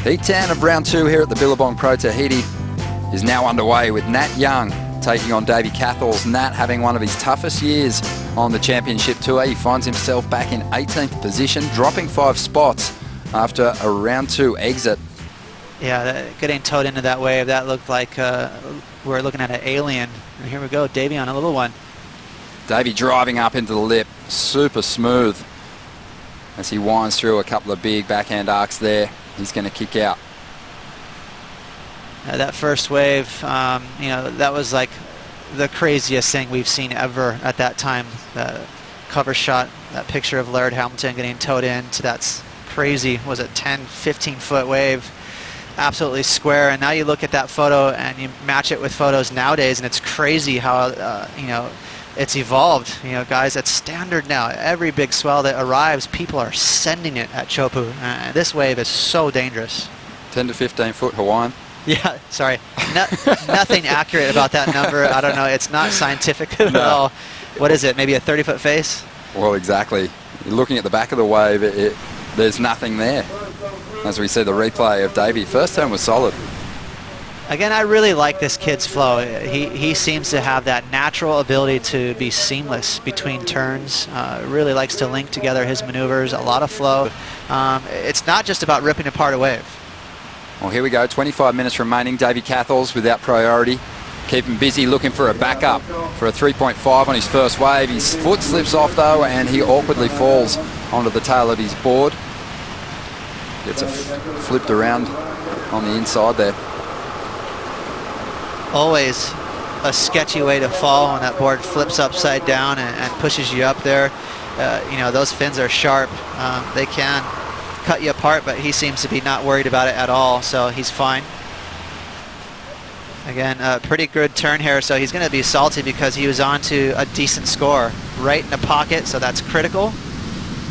Heat 10 of round 2 here at the Billabong Pro Tahiti is now underway with Nat Young taking on Davey Cathels. Nat having one of his toughest years on the championship tour. He finds himself back in 18th position, dropping 5 spots after a round 2 exit. Yeah, getting towed into that wave, that looked like we're looking at an alien. And here we go, Davey on a little one. Davey driving up into the lip, super smooth as he winds through a couple of big backhand arcs there. He's going to kick out. That first wave, you know, that was like the craziest thing we've seen ever at that time. The cover shot, that picture of Laird Hamilton getting towed into that crazy, was it 10, 15-foot wave, absolutely square. And now you look at that photo and you match it with photos nowadays, and it's crazy how, you know, it's evolved. You know, guys, it's standard now. Every big swell that arrives, people are sending it at Chopu. This wave is so dangerous. 10 to 15 foot Hawaiian. Yeah, sorry. Nothing accurate about that number. I don't know. It's not scientific at all. What is it? Maybe a 30-foot face? Well, exactly. You're looking at the back of the wave, there's nothing there. As we see the replay of Davey, first turn was solid. Again, I really like this kid's flow. He seems to have that natural ability to be seamless between turns. Really likes to link together his maneuvers, a lot of flow. It's not just about ripping apart a wave. Well, here we go, 25 minutes remaining. Davey Cathels without priority. Keep him busy looking for a backup for a 3.5 on his first wave. His foot slips off though, and he awkwardly falls onto the tail of his board. Gets flipped around on the inside there. Always a sketchy way to fall when that board flips upside down and pushes you up there. You know, those fins are sharp. They can cut you apart, but he seems to be not worried about it at all, so he's fine. Again, a pretty good turn here, so he's going to be salty because he was on to a decent score right in the pocket, so that's critical.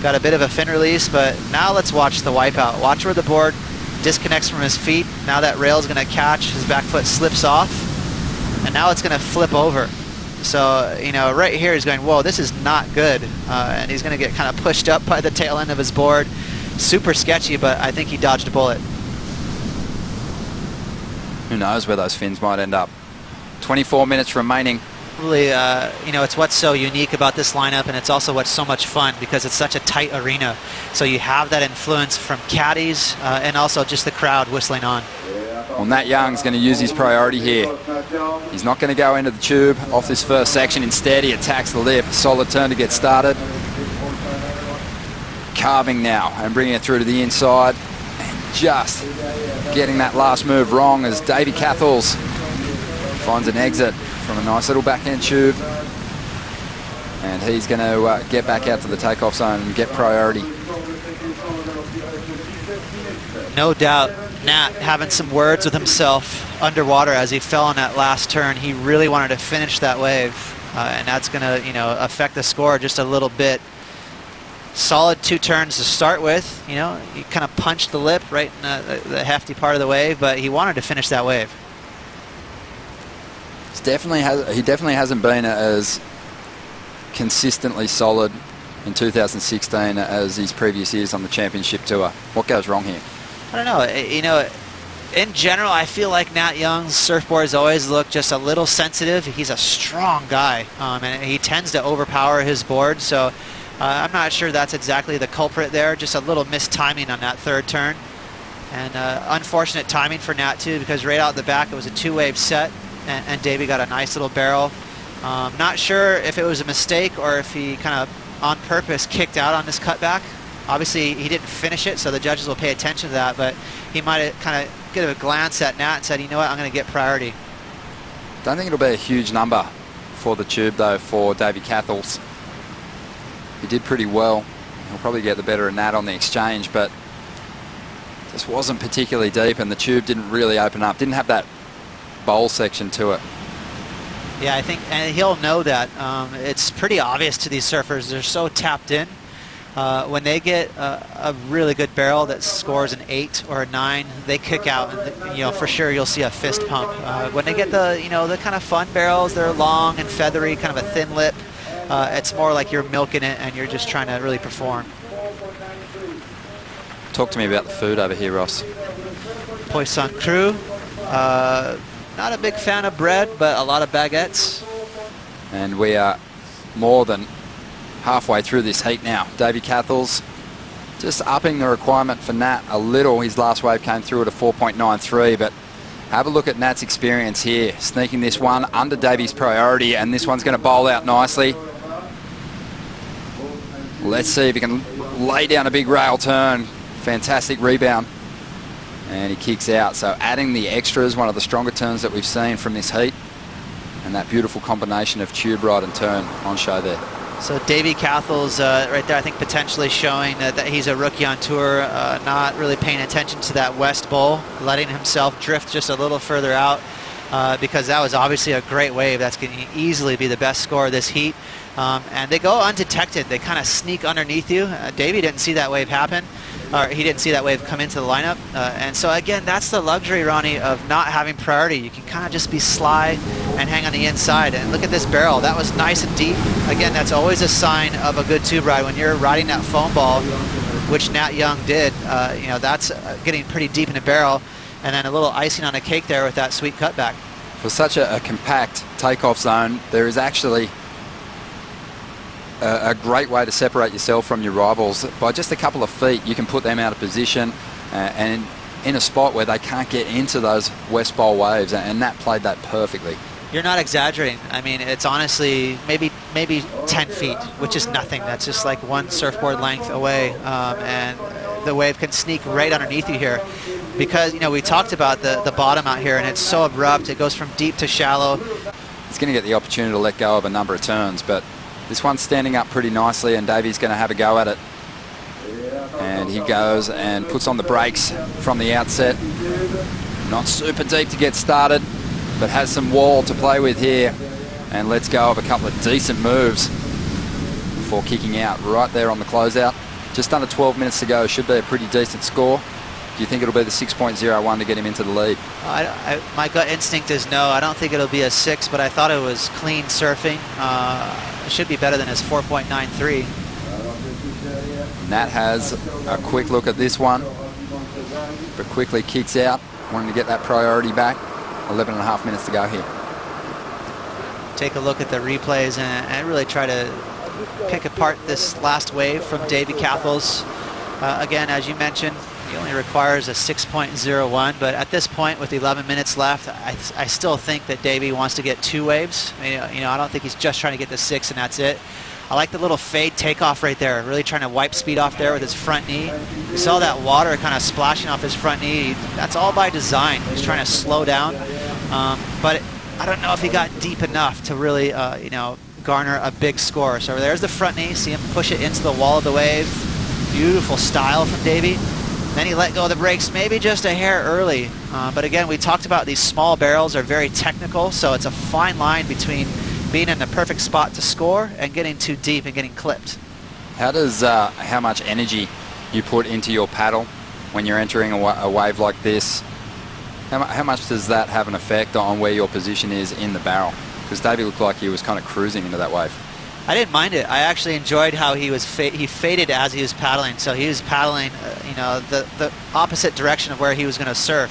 Got a bit of a fin release, but now let's watch the wipeout. Watch where the board disconnects from his feet. Now that rail is going to catch, his back foot slips off, and now it's going to flip over. So, you know, right here he's going, whoa, this is not good. And he's going to get kind of pushed up by the tail end of his board. Super sketchy, but I think he dodged a bullet. Who knows where those fins might end up. 24 minutes remaining. Really, you know, it's what's so unique about this lineup, and it's also what's so much fun because it's such a tight arena. So you have that influence from caddies and also just the crowd whistling on. Well, Nat Young's going to use his priority here. He's not going to go into the tube off this first section. Instead, he attacks the lip. Solid turn to get started. Carving now and bringing it through to the inside. And just getting that last move wrong as Davey Cathels finds an exit from a nice little backhand tube. And he's going to get back out to the takeoff zone and get priority. No doubt, Nat having some words with himself underwater as he fell on that last turn. He really wanted to finish that wave, and that's going to, you know, affect the score just a little bit. Solid 2 turns to start with. You know, he kind of punched the lip right in the hefty part of the wave, but he wanted to finish that wave. He definitely hasn't been as consistently solid in 2016 as his previous years on the championship tour. What goes wrong here? I don't know. You know, in general, I feel like Nat Young's surfboards always look just a little sensitive. He's a strong guy, and he tends to overpower his board, so I'm not sure that's exactly the culprit there. Just a little mistiming on that third turn. And unfortunate timing for Nat, too, because right out the back it was a 2-wave set, and Davey got a nice little barrel. Not sure if it was a mistake or if he kind of on purpose kicked out on this cutback. Obviously, he didn't finish it, so the judges will pay attention to that, but he might have kind of get a glance at Nat and said, you know what, I'm going to get priority. Don't think it'll be a huge number for the tube, though, for Davey Cathels. He did pretty well. He'll probably get the better of Nat on the exchange, but this wasn't particularly deep, and the tube didn't really open up. Didn't have that bowl section to it. Yeah, I think, and he'll know that. It's pretty obvious to these surfers. They're so tapped in. When they get a really good barrel that scores an 8 or a 9, they kick out, and you know, for sure you'll see a fist pump. When they get the, you know, the kind of fun barrels, they're long and feathery, kind of a thin lip. It's more like you're milking it and you're just trying to really perform. Talk to me about the food over here, Ross. Poisson Cru. Not a big fan of bread, but a lot of baguettes. And we are more than halfway through this heat now. Davey Cathels just upping the requirement for Nat a little. His last wave came through at a 4.93, but have a look at Nat's experience here, sneaking this one under Davey's priority, and this one's going to bowl out nicely. Let's see if he can lay down a big rail turn. Fantastic rebound. And he kicks out. So adding the extras, one of the stronger turns that we've seen from this heat. And that beautiful combination of tube ride and turn on show there. So Davey Cathels right there, I think potentially showing that he's a rookie on tour, not really paying attention to that west bowl, letting himself drift just a little further out because that was obviously a great wave. That's going to easily be the best score of this heat. And they go undetected. They kind of sneak underneath you. Davey didn't see that wave happen, or he didn't see that wave come into the lineup. And so again, that's the luxury, Ronnie, of not having priority. You can kind of just be sly and hang on the inside. And look at this barrel. That was nice and deep. Again, that's always a sign of a good tube ride. When you're riding that foam ball, which Nat Young did, you know, that's getting pretty deep in the barrel. And then a little icing on a cake there with that sweet cutback. For such a compact takeoff zone, there is actually a great way to separate yourself from your rivals. By just a couple of feet, you can put them out of position and in a spot where they can't get into those west bowl waves, and Nat played that perfectly. You're not exaggerating. I mean, it's honestly maybe 10 feet, which is nothing. That's just like one surfboard length away, and the wave can sneak right underneath you here. Because, you know, we talked about the bottom out here, and it's so abrupt. It goes from deep to shallow. He's going to get the opportunity to let go of a number of turns, but this one's standing up pretty nicely, and Davey's going to have a go at it. And he goes and puts on the brakes from the outset. Not super deep to get started, but has some wall to play with here, and lets go of a couple of decent moves before kicking out right there on the closeout. Just under 12 minutes to go. Should be a pretty decent score. Do you think it'll be the 6.01 to get him into the lead? My gut instinct is no. I don't think it'll be a 6, but I thought it was clean surfing. It should be better than his 4.93. Nat has a quick look at this one, but quickly kicks out, wanting to get that priority back. 11 and a half minutes to go here. Take a look at the replays and really try to pick apart this last wave from Davey Cathels. Again, as you mentioned, he only requires a 6.01, but at this point with 11 minutes left, I still think that Davey wants to get 2 waves. You know, I don't think he's just trying to get the 6 and that's it. I like the little fade takeoff right there, really trying to wipe speed off there with his front knee. You saw that water kind of splashing off his front knee. That's all by design. He's trying to slow down, but I don't know if he got deep enough to really, you know, garner a big score. So there's the front knee. See him push it into the wall of the wave. Beautiful style from Davey. Then he let go of the brakes, maybe just a hair early. But again, we talked about these small barrels are very technical, so it's a fine line between being in the perfect spot to score and getting too deep and getting clipped. How does how much energy you put into your paddle when you're entering a wave like this? How much does that have an effect on where your position is in the barrel? Because Davey looked like he was kind of cruising into that wave. I didn't mind it. I actually enjoyed how he was he faded as he was paddling. So he was paddling, you know, the opposite direction of where he was going to surf.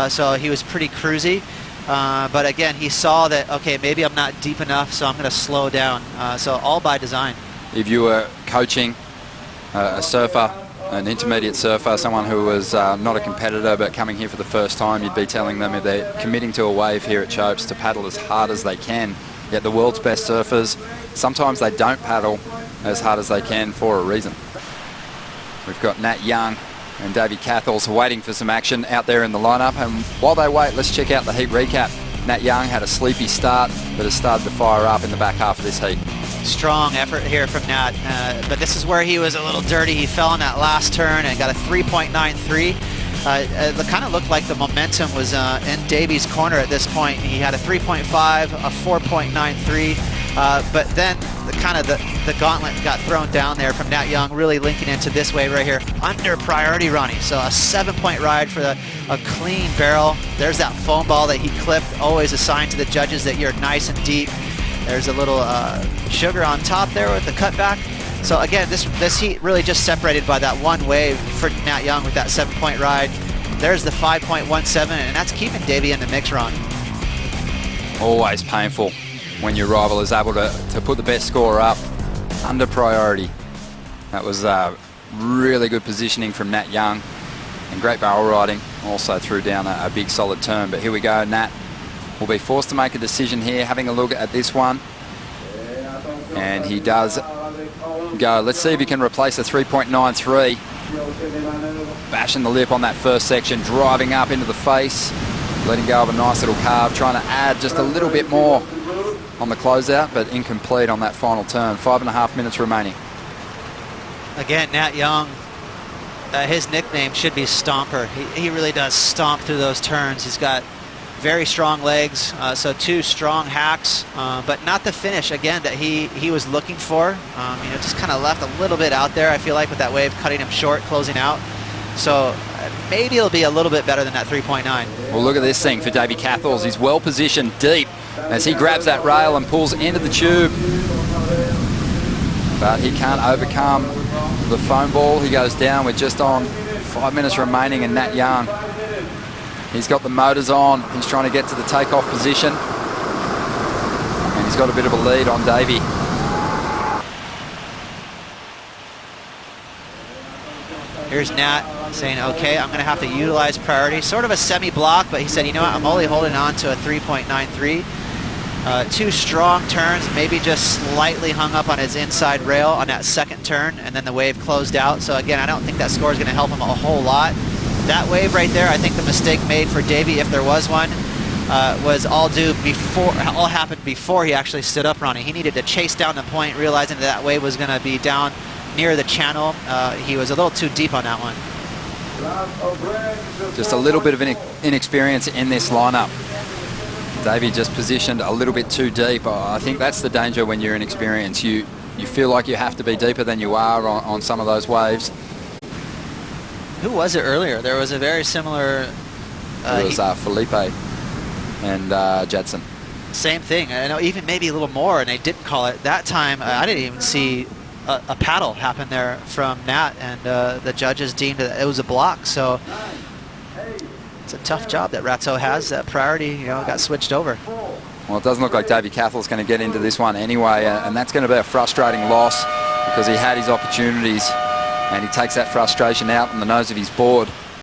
So he was pretty cruisy. But again, he saw that, okay, maybe I'm not deep enough, so I'm going to slow down. So all by design. If you were coaching a surfer, an intermediate surfer, someone who was not a competitor but coming here for the first time, you'd be telling them if they're committing to a wave here at Chopes to paddle as hard as they can. Yet the world's best surfers, sometimes they don't paddle as hard as they can for a reason. We've got Nat Young and Davey Cathels waiting for some action out there in the lineup, and while they wait, let's check out the heat recap. Nat Young had a sleepy start but has started to fire up in the back half of this heat. Strong effort here from Nat, but this is where he was a little dirty. He fell on that last turn and got a 3.93. It kind of looked like the momentum was in Davey's corner at this point. He had a 3.5, a 4.93, but then the gauntlet got thrown down there from Nat Young, really linking into this wave right here, under priority Ronnie. So a 7-point ride for a clean barrel. There's that foam ball that he clipped, always a sign to the judges that you're nice and deep. There's a little sugar on top there with the cutback. So again, this heat really just separated by that one wave for Nat Young with that 7-point ride. there's the 5.17, and that's keeping Davey in the mix, Ron. Always painful when your rival is able to put the best score up under priority. That was really good positioning from Nat Young, and great barrel riding. Also threw down a big solid turn. But here we go. Nat will be forced to make a decision here, having a look at this one. And he does go. Let's see if he can replace the 3.93. Bashing the lip on that first section, driving up into the face, letting go of a nice little carve, trying to add just a little bit more on the closeout, but incomplete on that final turn. 5.5 minutes remaining. Again, Nat Young, his nickname should be Stomper. He really does stomp through those turns. He's got very strong legs, so 2 strong hacks, but not the finish, again, that he was looking for. Just kind of left a little bit out there, I feel like, with that wave cutting him short, closing out. So maybe it'll be a little bit better than that 3.9. Well, look at this thing for Davey Cathels. He's well positioned deep as he grabs that rail and pulls into the tube. But he can't overcome the foam ball. He goes down with just on 5 minutes remaining, and Nat Young, he's got the motors on. He's trying to get to the takeoff position. And he's got a bit of a lead on Davey. Here's Nat saying, okay, I'm going to have to utilize priority. Sort of a semi-block, but he said, you know what, I'm only holding on to a 3.93. 2 strong turns, maybe just slightly hung up on his inside rail on that second turn, and then the wave closed out. So again, I don't think that score is going to help him a whole lot. That wave right there, I think the mistake made for Davey, if there was one, was all happened before he actually stood up, Ronnie. He needed to chase down the point, realizing that wave was going to be down near the channel. He was a little too deep on that one. Just a little bit of inexperience in this lineup. Davey just positioned a little bit too deep. I think that's the danger when you're inexperienced. You feel like you have to be deeper than you are on some of those waves. Who was it earlier? There was a very similar... it was Felipe and Jadson. Same thing. I know, even maybe a little more, and they didn't call it. That time, I didn't even see a paddle happen there from Nat, and the judges deemed that it was a block. So it's a tough job that Ratso has. That priority, got switched over. Well, it doesn't look like Davey Cathels is going to get into this one anyway, and that's going to be a frustrating loss because he had his opportunities, and he takes that frustration out on the nose of his board.